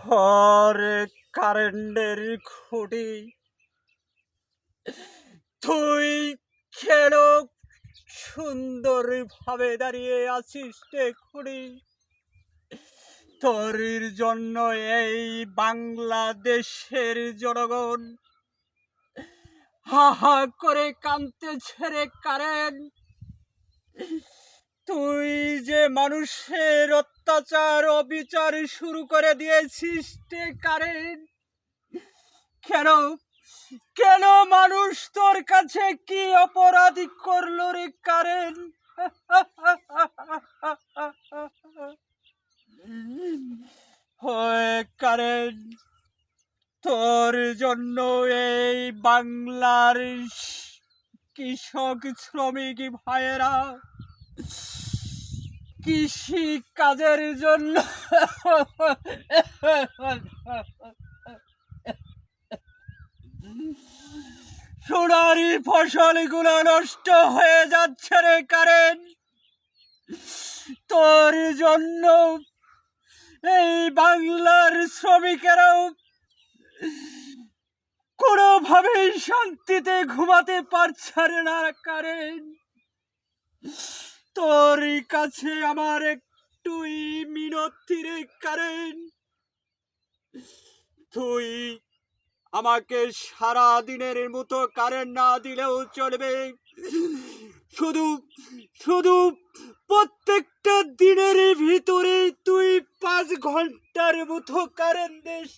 হরে কারেন্টের খুঁটি তুই কেন সুন্দরভাবে দাঁড়িয়ে আছিস রে খুঁড়ি? তোর জন্য এই বাংলাদেশের জনগণ হা হা করে কাঁদতেছে রে কারেন্ট। তুই যে মানুষের অত্যাচার অবিচার শুরু করে দিয়েছিস রে কারেন্ট। কেন কেন মানুষ তোর কাছে কি অপরাধী করলো রে কারেন্ট? হয় কারেন্ট, তোর জন্য এই বাংলার কৃষক শ্রমিক ভাইয়েরা কৃষি কাজের জন্য সোনারি ফসলগুলো নষ্ট হয়ে যাচ্ছে রে কারেন্ট। তোর জন্য এই বাংলার শ্রমিকেরাও কোনোভাবেই শান্তিতে ঘুমাতে পারছে না কারেন্ট। তোর কাছে আমার একটুই মিনতি রে কারেন্ট, তুই আমাকে সারা দিনের মতো কারেন্ট না দিলেও চলবে, শুধু শুধু প্রত্যেকটা দিনের ভিতরে তুই 5 ঘন্টার মতো কারেন্ট দিস।